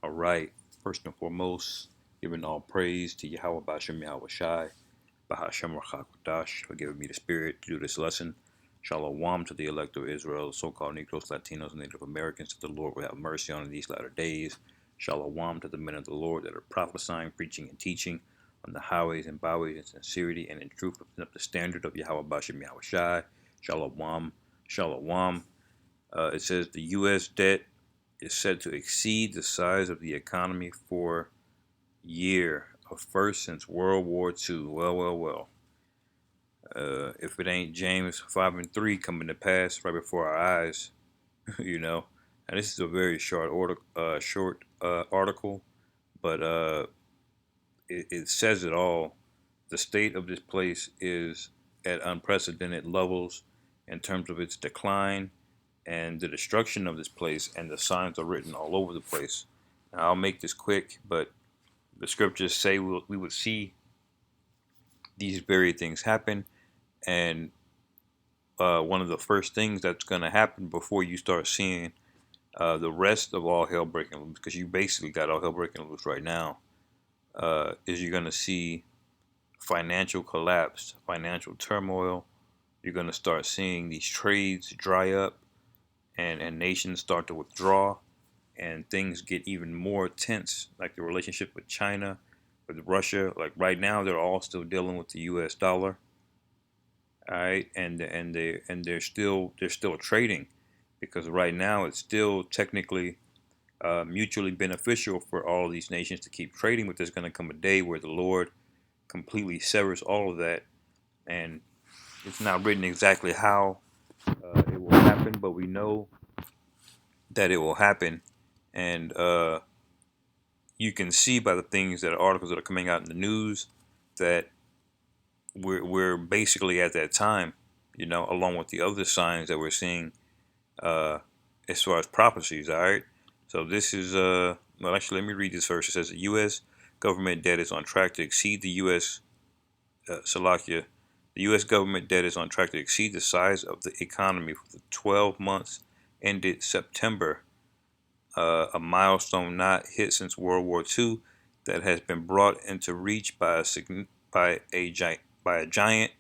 All right. First and foremost, giving all praise to Yahweh Bashem Yahweh Shai, Bahashem Rachakodash, for giving me the spirit to do this lesson. Shalom to the elect of Israel, so called Negroes, Latinos, and Native Americans, that the Lord will have mercy on in these latter days. Shalom to the men of the Lord that are prophesying, preaching, and teaching on the highways and byways in sincerity and in truth, lifting up the standard of Yahweh Bashem Yahweh Shai. Shalom. Shalom. It says the U.S. debt is said to exceed the size of the economy for year, a first since World War II. Well. If it ain't James 5 and 3 coming to pass right before our eyes, you know. And this is a very short article, but it says it all. The state of this place is at unprecedented levels in terms of its decline and the destruction of this place, and the signs are written all over the place. Now, I'll make this quick, but the scriptures say we would see these very things happen, and one of the first things that's going to happen before you start seeing the rest of all hell breaking loose, because you basically got all hell breaking loose right now, is you're going to see financial collapse, financial turmoil. You're going to start seeing these trades dry up, and nations start to withdraw, and things get even more tense, like the relationship with China, with Russia. Like right now, they're all still dealing with the U.S. dollar, all right, and they're still trading, because right now it's still technically mutually beneficial for all of these nations to keep trading. But there's going to come a day where the Lord completely severs all of that, and it's not written exactly how it will happen, but we know that it will happen, and you can see by the things that are articles that are coming out in the news that we're basically at that time, along with the other signs that we're seeing uh, as far as prophecies. All right, so this is well, actually, let me read this first. It says the U.S. government debt is on track to exceed the U.S. Salakia. The U.S. government debt is on track to exceed the size of the economy for the 12 months ended September, a milestone not hit since World War II, that has been brought into reach by a giant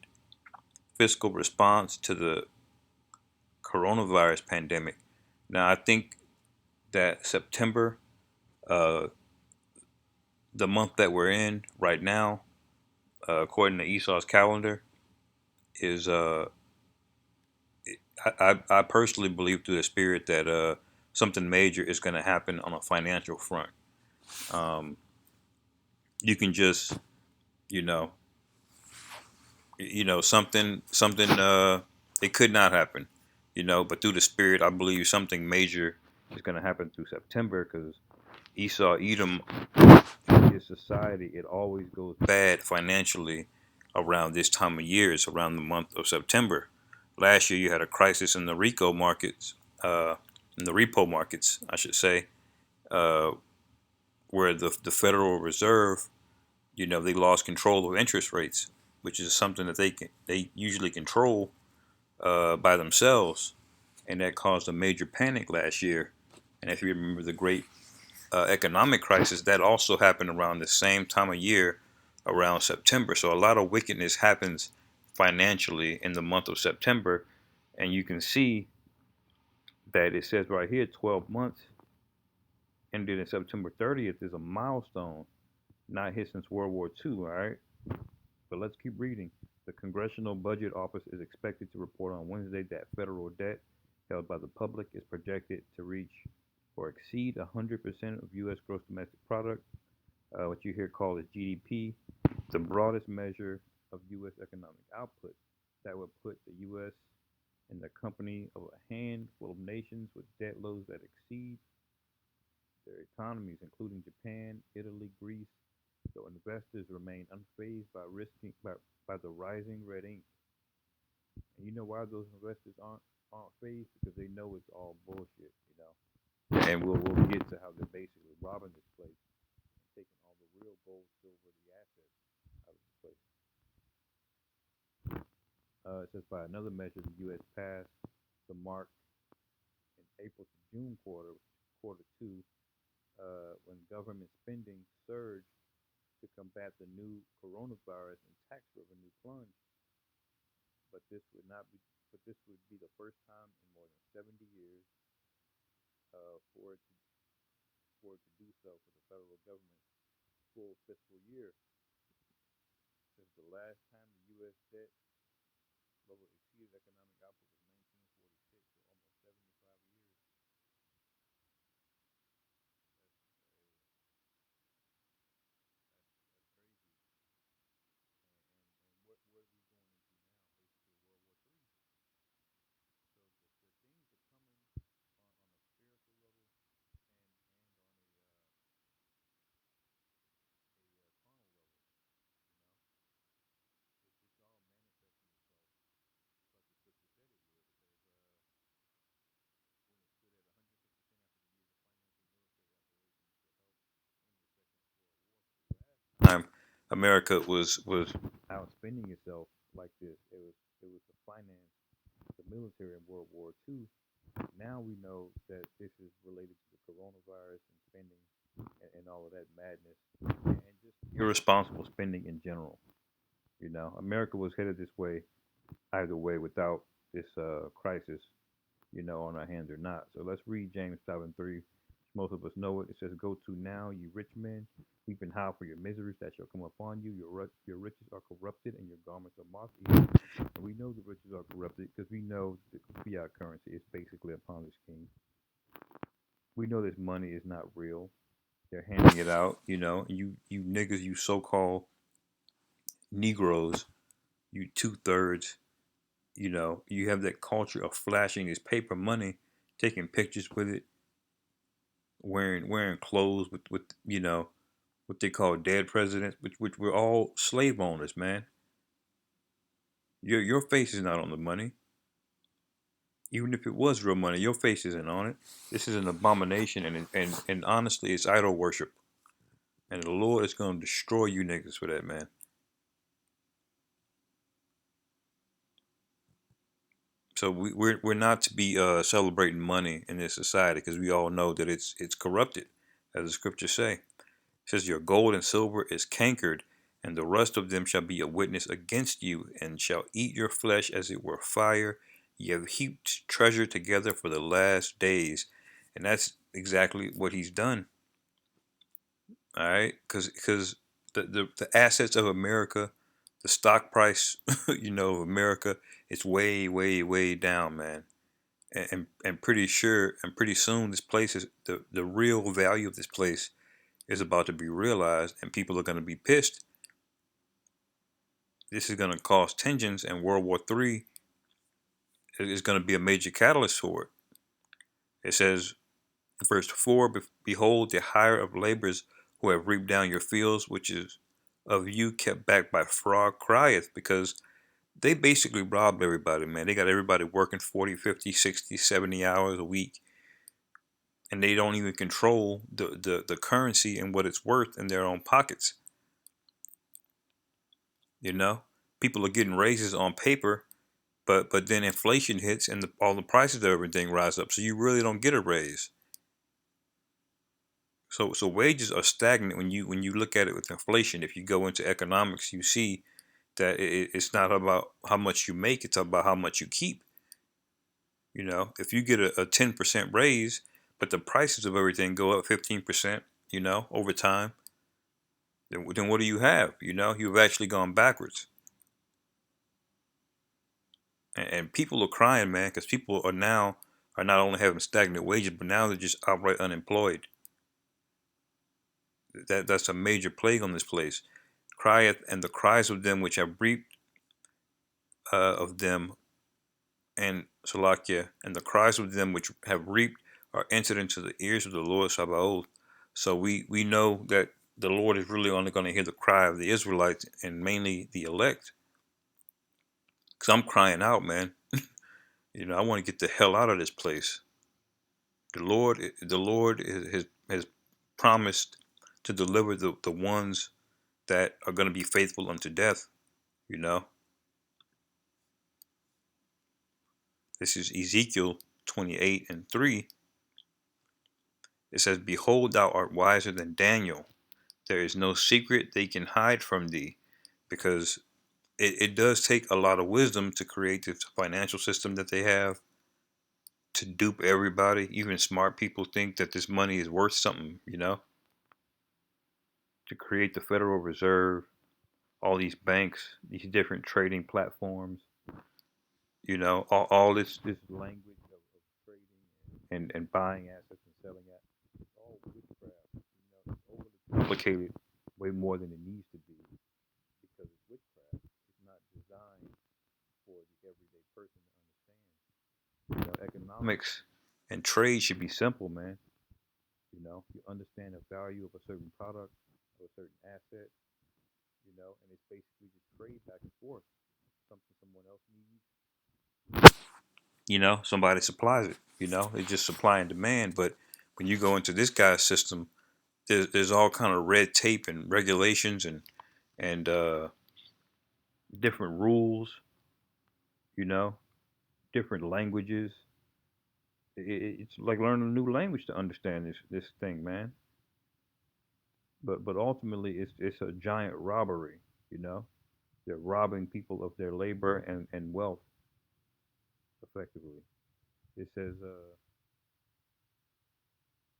fiscal response to the coronavirus pandemic. Now, I think that September, uh, the month that we're in right now, according to Esau's calendar, is I personally believe through the spirit that something major is going to happen on a financial front. Um, you can just, you know, something. It could not happen, but through the spirit, I believe something major is going to happen through September, because Esau, Edom, his society, it always goes bad financially around this time of year. It's around the month of September. Last year, you had a crisis in the in the repo markets, I should say, uh, where the Federal Reserve, they lost control of interest rates, which is something that they usually control by themselves, and that caused a major panic last year. And if you remember the great economic crisis, that also happened around the same time of year, around September. So a lot of wickedness happens financially in the month of September, and you can see that it says right here, 12 months ended in September 30th is a milestone not hit since World War II. All right, but let's keep reading. The Congressional Budget Office is expected to report on Wednesday that federal debt held by the public is projected to reach or exceed 100% of U.S. gross domestic product, what you hear called as GDP, the broadest measure of U.S. economic output. That would put the U.S. in the company of a handful of nations with debt loads that exceed their economies, including Japan, Italy, Greece. So investors remain unfazed by the rising red ink. And you know why those investors aren't phased? Because they know it's all bullshit. And we'll get to how they're basically robbing this place, taking all the real gold, silver, the assets out of this place. It says by another measure, the U.S. passed the mark in April to June quarter two, when government spending surged to combat the new coronavirus and tax revenue plunged. But this would not be, but this would be the first time in more than 70 years uh, for it to do so for the federal government full fiscal year. Since the last time the U.S. debt level exceeded economic output was 1946, so almost 75 years. That's crazy. And what are we going into now? Basically, World War III. So the things are coming on a spiritual level and on a carnal level. You know, it's all manifesting itself, like the scripture said it would. It says when it stood at 150% after the years of financial military operations to help end the Second World War. So the last time America was outspending itself like this, it was to finance the military in World War II. Now we know that this is related to the coronavirus and spending and all of that madness and just irresponsible spending in general. You know, America was headed this way either way without this crisis, you know, on our hands or not. So let's read James 5:3. Most of us know it. It says, "Go to now, you rich men, weep and howl for your miseries that shall come upon you. Your riches are corrupted, and your garments are moth-eaten." And we know the riches are corrupted because we know the fiat currency is basically a Ponzi scheme. We know this money is not real. They're handing it out, you know. You niggas, you so-called Negroes, you two-thirds, you know, you have that culture of flashing this paper money, taking pictures with it, wearing clothes with you know what they call dead presidents, which we're all slave owners, man. Your face is not on the money. Even if it was real money, your face isn't on it. This is an abomination, and honestly, it's idol worship. And the Lord is going to destroy you niggas for that, man. So we're not to be celebrating money in this society because we all know that it's corrupted, as the scriptures say. It says your gold and silver is cankered, and the rust of them shall be a witness against you, and shall eat your flesh as it were fire. Ye have heaped treasure together for the last days, and that's exactly what he's done. All right, because the assets of America, the stock price, you know, of America, it's way down, man. And pretty sure and pretty soon this place is the real value of this place is about to be realized, and people are going to be pissed. This is going to cause tensions, and World War III is going to be a major catalyst for it. It says, verse 4, "Behold, the hire of laborers who have reaped down your fields, which is of you kept back by fraud, crieth," because they basically robbed everybody, man. They got everybody working 40, 50, 60, 70 hours a week, and they don't even control the currency and what it's worth in their own pockets. You know, people are getting raises on paper, but then inflation hits and all the prices of everything rise up, so you really don't get a raise. So wages are stagnant when you look at it with inflation. If you go into economics, you see that it's not about how much you make; it's about how much you keep. You know, if you get a 10% raise, but the prices of everything go up 15%, you know, over time, then what do you have? You know, you've actually gone backwards. And people are crying, man, because people are not only having stagnant wages, but now they're just outright unemployed. That's a major plague on this place. Crieth, and the cries of them which have reaped of them, and Salakia, and the cries of them which have reaped are entered into the ears of the Lord Sabaoth. So we know that the Lord is really only going to hear the cry of the Israelites and mainly the elect. Because I'm crying out, man. You know, I want to get the hell out of this place. The Lord has promised to deliver the ones that are going to be faithful unto death. You know, this is Ezekiel 28:3. It says, "Behold, thou art wiser than Daniel. There is no secret they can hide from thee," because it does take a lot of wisdom to create this financial system that they have to dupe everybody. Even smart people think that this money is worth something, to create the Federal Reserve, all these banks, these different trading platforms, all this language of trading and buying assets and selling assets. It's all witchcraft. It's overly complicated, way more than it needs to be, because it's witchcraft. It's not designed for the everyday person to understand. Economics and trade should be simple, man. You understand the value of a certain product or a certain asset, and it's basically just trade back and forth. Something someone else needs, somebody supplies it. It's just supply and demand. But when you go into this guy's system, there's all kind of red tape and regulations and different rules, you know, different languages. It's like learning a new language to understand this thing, man. But ultimately, it's a giant robbery. You know, they're robbing people of their labor and wealth effectively. It says,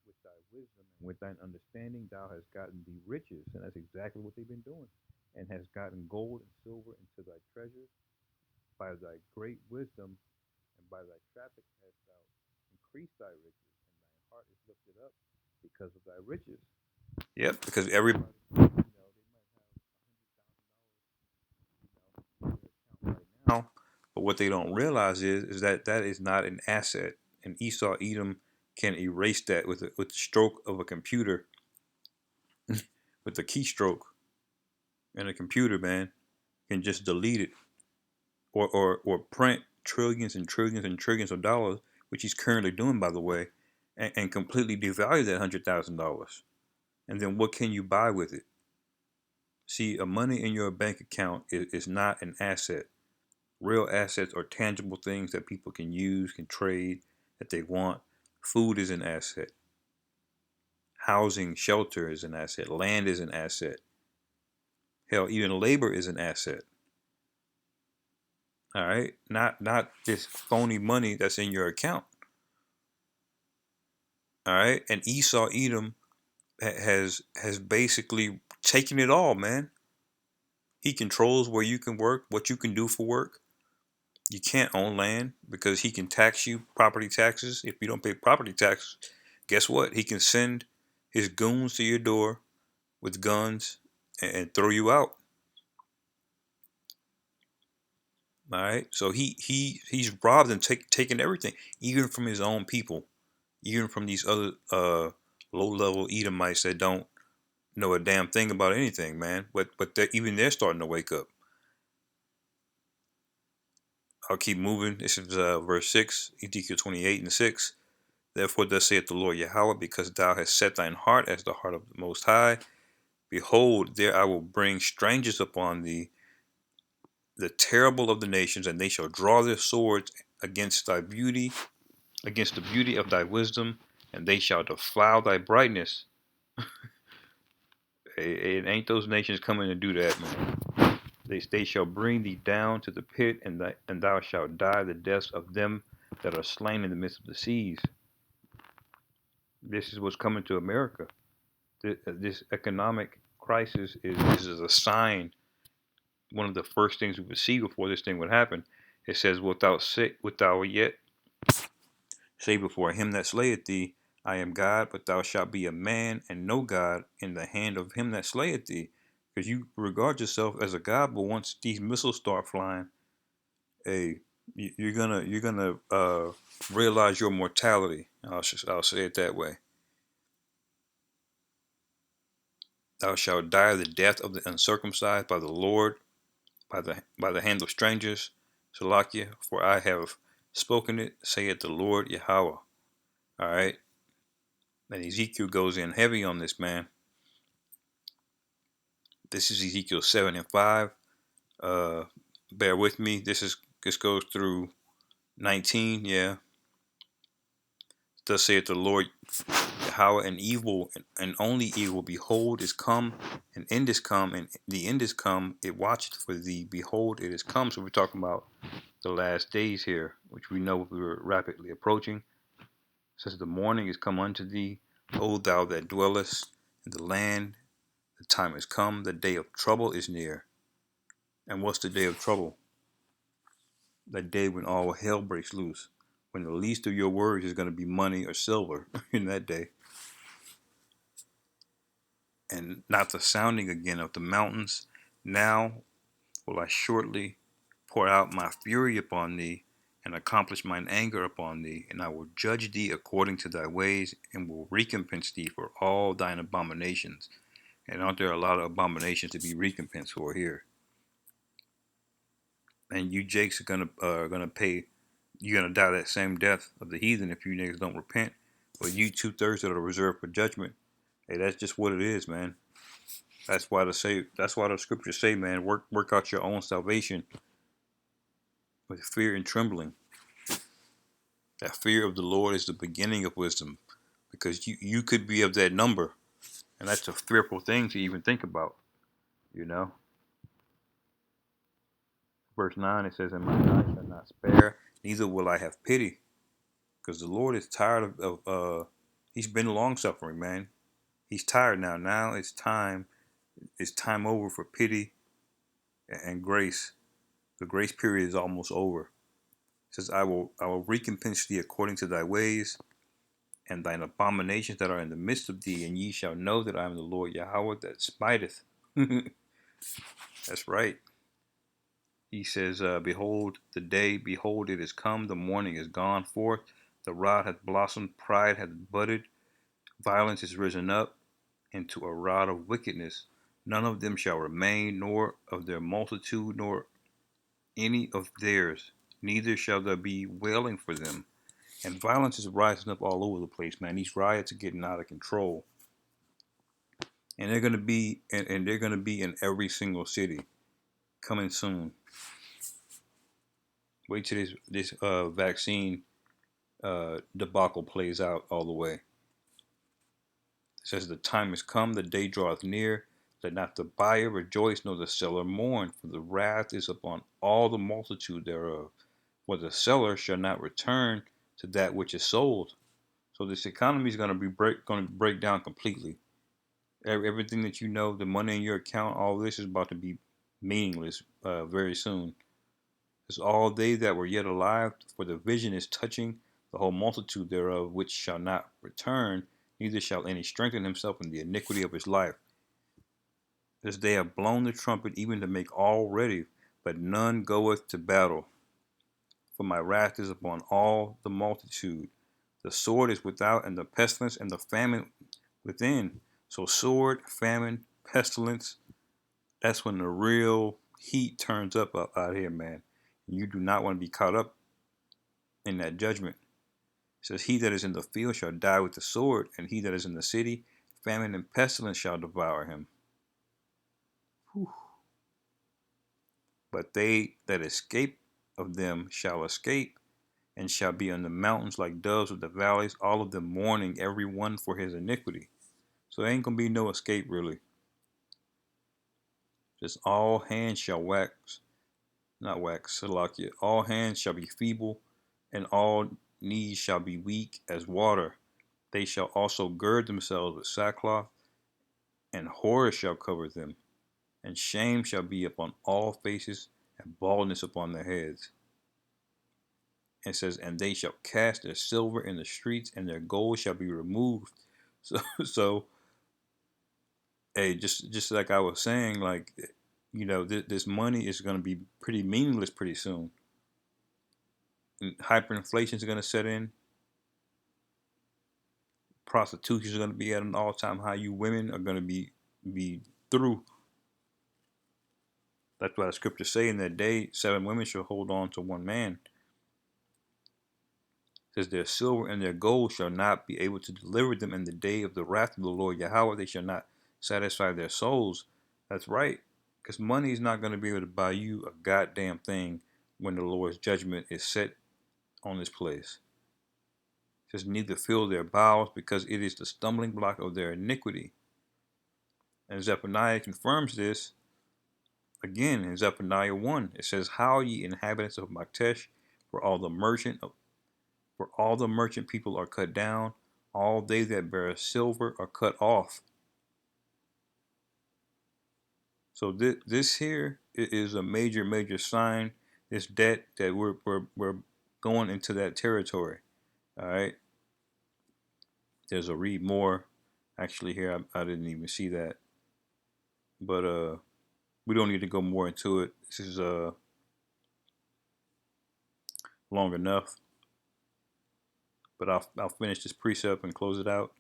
"With thy wisdom and with thine understanding, thou hast gotten thee riches," and that's exactly what they've been doing, and has gotten gold and silver into thy treasures. By thy great wisdom and by thy traffic hast thou increased thy riches, and thine heart is lifted up because of thy riches. Yep, because everybody, they might have $100,000 right now, but what they don't realize is that that is not an asset, and Esau Edom can erase that with the stroke of a computer, with the keystroke in a computer, man, can just delete it, or print trillions and trillions and trillions of dollars, which he's currently doing, by the way, and completely devalue that $100,000. And then what can you buy with it? See, money in your bank account is not an asset. Real assets are tangible things that people can use, can trade, that they want. Food is an asset. Housing, shelter is an asset. Land is an asset. Hell, even labor is an asset. All right, not this phony money that's in your account. All right, and Esau Edom has basically taken it all, man. He controls where you can work, what you can do for work. You can't own land because he can tax you, property taxes. If you don't pay property taxes, guess what? He can send his goons to your door with guns and throw you out. All right. So he's robbed and taken everything, even from his own people, even from these other low level Edomites that don't know a damn thing about anything, man. But even they're starting to wake up. I'll keep moving. This is verse 6, Ezekiel 28 and 6. Therefore, thus saith the Lord Yahweh, because thou hast set thine heart as the heart of the Most High, behold, there I will bring strangers upon thee, the terrible of the nations, and they shall draw their swords against thy beauty, against the beauty of thy wisdom, and they shall defile thy brightness. It ain't those nations coming to do that, man. They shall bring thee down to the pit, and thou shalt die the deaths of them that are slain in the midst of the seas. This is what's coming to America. This economic crisis is a sign. One of the first things we would see before this thing would happen. It says, wilt thou yet say before him that slayeth thee, I am God, but thou shalt be a man and no God in the hand of him that slayeth thee. Because you regard yourself as a God, but once these missiles start flying, hey, you're gonna realize your mortality. I'll say it that way. Thou shalt die the death of the uncircumcised by the Lord, by the hand of strangers. Salakia, for I have spoken it, saith the Lord Yahweh. All right. And Ezekiel goes in heavy on this, man. This is Ezekiel 7 and 5. Bear with me. This goes through 19. Yeah. Thus saith the Lord How an evil and only evil, behold, is come, and end is come, and the end is come. It watcheth for thee. Behold, it is come. So we're talking about the last days here, which we know we were rapidly approaching. It says, the morning is come unto thee, O thou that dwellest in the land. The time is come. The day of trouble is near. And what's the day of trouble? That day when all hell breaks loose. When the least of your worries is going to be money or silver in that day. And not the sounding again of the mountains. Now will I shortly pour out my fury upon thee, and accomplish mine anger upon thee, and I will judge thee according to thy ways, and will recompense thee for all thine abominations. And aren't there a lot of abominations to be recompensed for here? And you Jakes are gonna pay. You're gonna die that same death of the heathen if you niggas don't repent. But you 2/3 that are reserved for judgment. Hey, that's just what it is, man. That's why the scriptures say, man, work out your own salvation with fear and trembling. That fear of the Lord is the beginning of wisdom, because you could be of that number, and that's a fearful thing to even think about, you know. Verse 9, it says, and my eye shall not spare, neither will I have pity, because the Lord is tired of he's been long suffering, man. He's tired now. Now it's time over for pity and grace. The grace period is almost over. It says, I will recompense thee according to thy ways, and thine abominations that are in the midst of thee, and ye shall know that I am the Lord Yahweh that smiteth. That's right. He says, behold the day, behold it is come, the morning is gone forth, the rod hath blossomed, pride hath budded, violence is risen up into a rod of wickedness. None of them shall remain, nor of their multitude, nor any of theirs, neither shall there be wailing for them. And violence is rising up all over the place, man. These riots are getting out of control. And they're gonna be in every single city coming soon. Wait till this vaccine debacle plays out all the way. It says, the time is come, the day draweth near. Let not the buyer rejoice, nor the seller mourn, for the wrath is upon all the multitude thereof. For the seller shall not return to that which is sold. So this economy is going to break down completely. Everything that you know, the money in your account, all this is about to be meaningless very soon. As all they that were yet alive, for the vision is touching the whole multitude thereof, which shall not return, neither shall any strengthen himself in the iniquity of his life. As they have blown the trumpet, even to make all ready, but none goeth to battle. For my wrath is upon all the multitude. The sword is without, and the pestilence and the famine within. So sword, famine, pestilence, that's when the real heat turns up out here, man. You do not want to be caught up in that judgment. It says, he that is in the field shall die with the sword, and he that is in the city, famine and pestilence shall devour him. Whew. But they that escape of them shall escape, and shall be on the mountains like doves of the valleys, all of them mourning, every one for his iniquity. So there ain't gonna be no escape, really. Just all hands shall Salakia, all hands shall be feeble, and all knees shall be weak as water. They shall also gird themselves with sackcloth, and horror shall cover them, and shame shall be upon all faces, and baldness upon their heads. And it says, and they shall cast their silver in the streets, and their gold shall be removed. So hey, just like I was saying, like, you know, this money is going to be pretty meaningless pretty soon. And hyperinflation is going to set in. Prostitution is going to be at an all-time high. You women are going to be through. That's why the scriptures say in that day, 7 women shall hold on to 1 man. It says their silver and their gold shall not be able to deliver them in the day of the wrath of the Lord Yahweh. They shall not satisfy their souls. That's right. Because money is not going to be able to buy you a goddamn thing when the Lord's judgment is set on this place. It says, neither fill their bowels, because it is the stumbling block of their iniquity. And Zephaniah confirms this again in Zephaniah 1. It says, how ye inhabitants of Maktesh, for all the merchant people are cut down, all they that bear silver are cut off. So this here is a major sign. This debt that we're going into that territory. All right. There's a read more. Actually, here I didn't even see that, but we don't need to go more into it. This is long enough. But I'll finish this precept and close it out.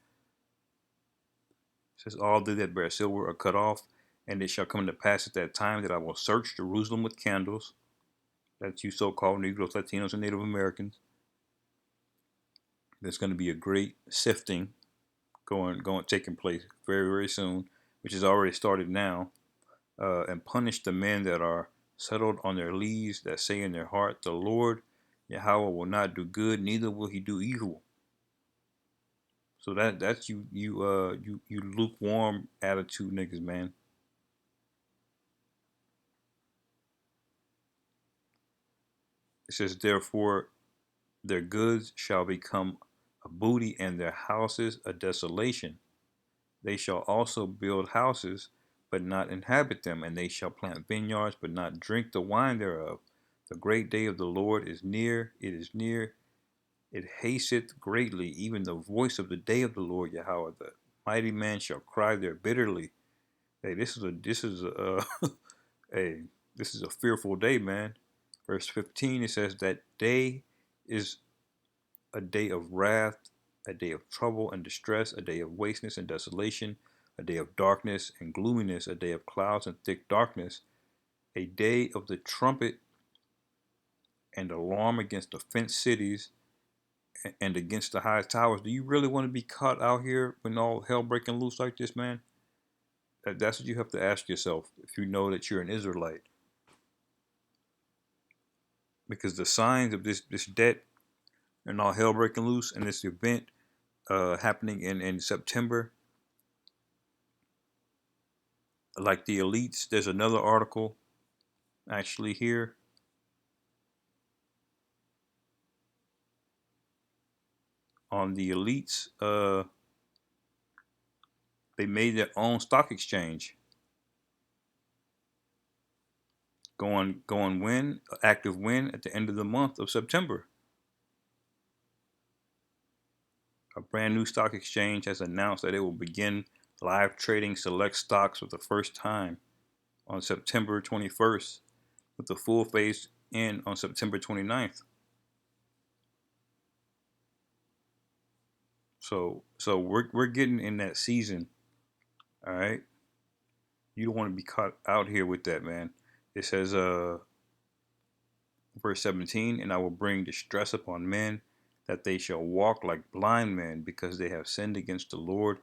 It says, all they that bear silver are cut off, and it shall come to pass at that time that I will search Jerusalem with candles. That's you so-called Negroes, Latinos, and Native Americans. There's going to be a great sifting taking place very soon, which has already started now, and punish the men that are settled on their lees, that say in their heart, the Lord Yahweh will not do good, neither will he do evil. So that's you lukewarm attitude niggas, man. It says, therefore their goods shall become a booty, and their houses a desolation. They shall also build houses, but not inhabit them, and they shall plant vineyards, but not drink the wine thereof. The great day of the Lord is near, it is near, it hasteth greatly, even the voice of the day of the Lord Yahweh. The mighty man shall cry there bitterly. Hey, this is a hey, this is a fearful day, man. Verse 15, it says that day is a day of wrath, a day of trouble and distress, a day of wasteness and desolation, a day of darkness and gloominess, a day of clouds and thick darkness, a day of the trumpet and alarm against the fenced cities and against the high towers. Do you really want to be caught out here when all hell breaking loose like this, man? That's what you have to ask yourself if you know that you're an Israelite. Because the signs of this debt and all hell breaking loose and this event happening in September, like the elites, there's another article actually here on the elites. They made their own stock exchange. Going when active when at the end of the month of September. A brand new stock exchange has announced that it will begin live trading select stocks for the first time on September 21st, with the full phase in on September 29th. So we're getting in that season. All right. You don't want to be caught out here with that, man. It says verse 17, and I will bring distress upon men, that they shall walk like blind men, because they have sinned against the Lord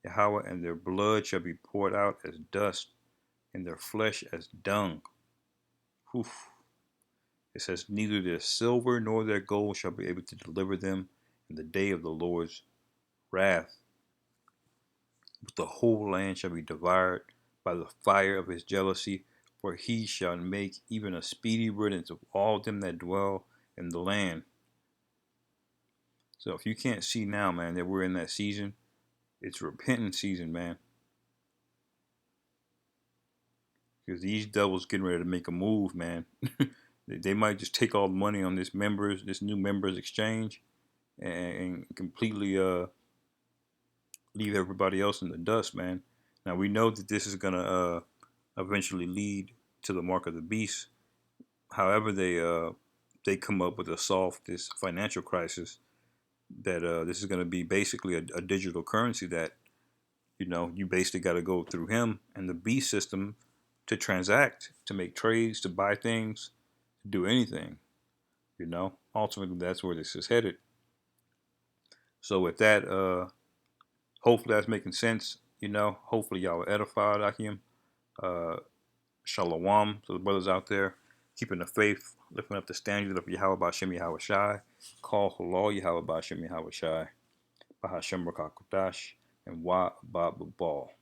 Yahweh, and their blood shall be poured out as dust, and their flesh as dung. Oof. It says, neither their silver nor their gold shall be able to deliver them in the day of the Lord's wrath. But the whole land shall be devoured by the fire of his jealousy, for he shall make even a speedy riddance of all them that dwell in the land. So if you can't see now, man, that we're in that season, it's repentance season, man. Because these devils getting ready to make a move, man. They might just take all the money on this new members exchange, and completely leave everybody else in the dust, man. Now we know that this is gonna eventually lead to the mark of the beast. However, they come up with to solve this financial crisis, that this is going to be basically a digital currency that you basically got to go through him and the beast system to transact, to make trades, to buy things, to do anything. Ultimately that's where this is headed. So with that, hopefully that's making sense. Hopefully y'all are edified, Akim. Shalom to the brothers out there. keeping the faith, lifting up the standard of Yahweh Bashem Yahweh Shai, call Halal Yahweh Bashem Yahweh Shai, Bahashem Rakakwadash, and Wa Ba Babal.